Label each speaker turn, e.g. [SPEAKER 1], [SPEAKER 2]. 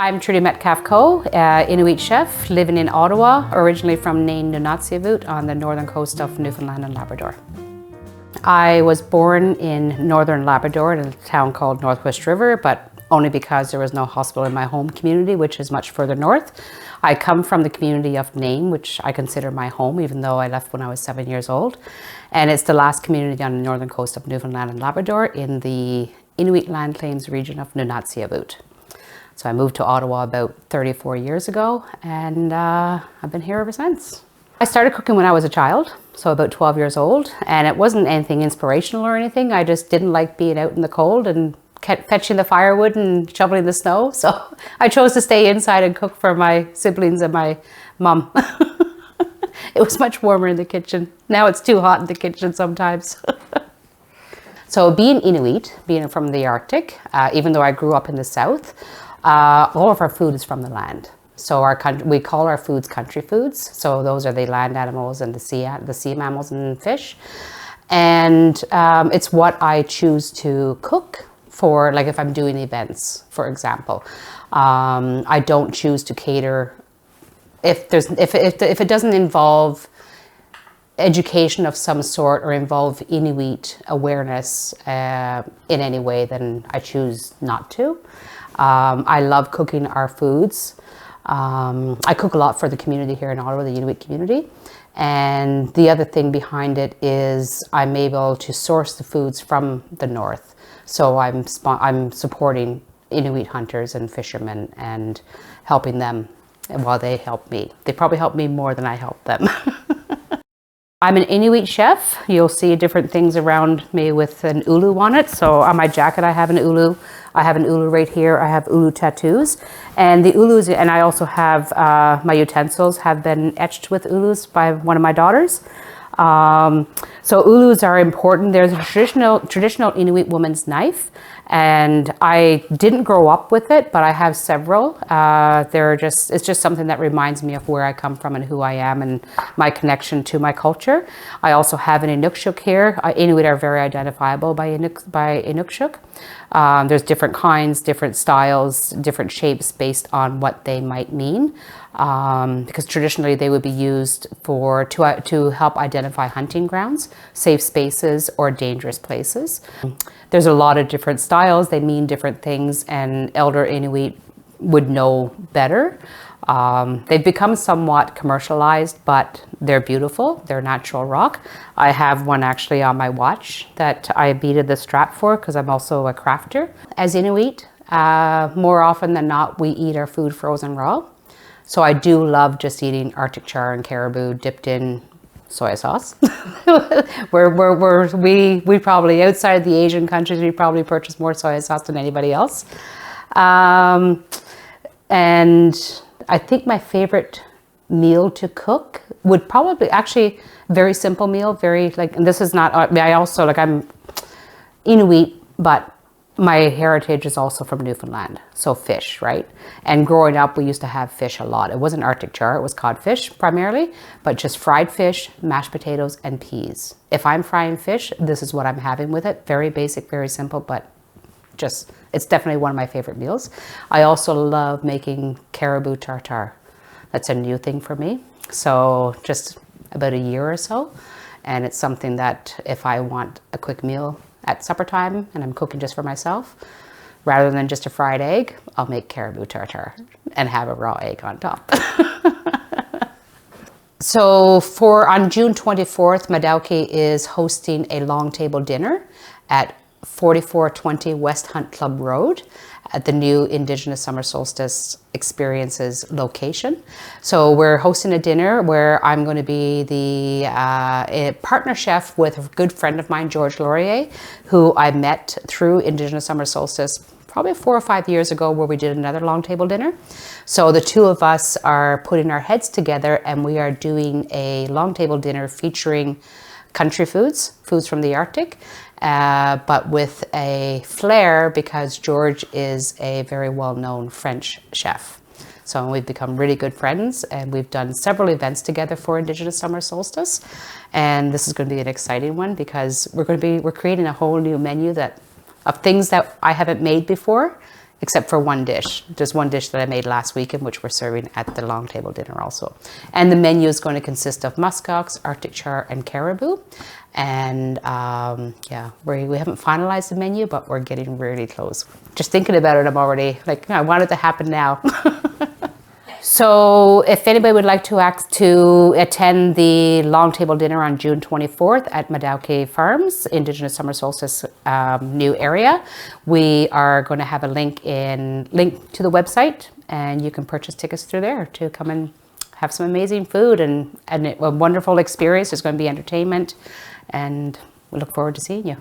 [SPEAKER 1] I'm Trudy Metcalfe-Coe, Inuit chef, living in Ottawa, originally from Nain, Nunatsiavut on the northern coast of Newfoundland and Labrador. I was born in Northern Labrador in a town called Northwest River, but only because there was no hospital in my home community, which is much further north. I come from the community of Nain, which I consider my home, even though I left when I was 7 years old. And it's the last community on the northern coast of Newfoundland and Labrador in the Inuit Land Claims region of Nunatsiavut. So I moved to Ottawa about 34 years ago, and I've been here ever since. I started cooking when I was a child, so about 12 years old, and it wasn't anything inspirational or anything. I just didn't like being out in the cold and fetching the firewood and shoveling the snow, so I chose to stay inside and cook for my siblings and my mum. It was much warmer in the kitchen. Now it's too hot in the kitchen sometimes. So being Inuit, being from the Arctic, even though I grew up in the south, all of our food is from the land. So we call our foods country foods. So those are the land animals and the sea mammals and fish. And it's what I choose to cook for, like if I'm doing events, for example. I don't choose to cater if it doesn't involve education of some sort or involve Inuit awareness in any way, then I choose not to. I love cooking our foods. I cook a lot for the community here in Ottawa, the Inuit community. And the other thing behind it is I'm able to source the foods from the north. So I'm supporting Inuit hunters and fishermen and helping them while they help me. They probably help me more than I help them. I'm an Inuit chef. You'll see different things around me with an ulu on it. So on my jacket, I have an ulu. I have an ulu right here. I have ulu tattoos. And the ulus, and I also have, my utensils have been etched with ulus by one of my daughters. So ulus are important. There's a traditional Inuit woman's knife. And I didn't grow up with it, but I have several. It's just something that reminds me of where I come from and who I am and my connection to my culture. I also have an Inuk Chef here. Inuit are very identifiable by Inuk Chef. There's different kinds, different styles, different shapes based on what they might mean. Because traditionally they would be used to help identify hunting grounds, safe spaces, or dangerous places. There's a lot of different styles. They mean different things, and elder Inuit would know better. They've become somewhat commercialized, but they're beautiful. They're natural rock. I have one actually on my watch that I beaded the strap for because I'm also a crafter. As Inuit, more often than not, we eat our food frozen raw. So I do love just eating Arctic char and caribou dipped in soy sauce. We probably, outside the Asian countries, we probably purchase more soy sauce than anybody else. And I think my favorite meal to cook would probably, actually, very simple meal, and this is not, I'm Inuit, but my heritage is also from Newfoundland, so fish, right? And growing up, we used to have fish a lot. It wasn't Arctic char, it was codfish primarily, but just fried fish, mashed potatoes, and peas. If I'm frying fish, this is what I'm having with it. Very basic, very simple, but it's definitely one of my favorite meals. I also love making caribou tartare. That's a new thing for me. So just about a year or so. And it's something that if I want a quick meal at supper time and I'm cooking just for myself, rather than just a fried egg, I'll make caribou tartare and have a raw egg on top. So on June 24th, Madauki is hosting a long table dinner at 4420 West Hunt Club Road at the new Indigenous Summer Solstice Experiences location. So we're hosting a dinner where I'm going to be a partner chef with a good friend of mine, George Laurier, who I met through Indigenous Summer Solstice probably 4 or 5 years ago, where we did another long table dinner. So the two of us are putting our heads together and we are doing a long table dinner featuring country foods from the Arctic, but with a flair because George is a very well-known French chef. So we've become really good friends and we've done several events together for Indigenous Summer Solstice. And this is going to be an exciting one because we're creating a whole new menu of things that I haven't made before except for one dish. There's one dish that I made last weekend, which we're serving at the long table dinner also. And the menu is going to consist of muskox, Arctic char, and caribou. And yeah, we haven't finalized the menu, but we're getting really close. Just thinking about it, I'm already like, I want it to happen now. So if anybody would like to attend the long table dinner on June 24th at Madauke Farms, Indigenous Summer Solstice new area, we are going to have a link to the website, and you can purchase tickets through there to come and have some amazing food and a wonderful experience. There's going to be entertainment, and we look forward to seeing you.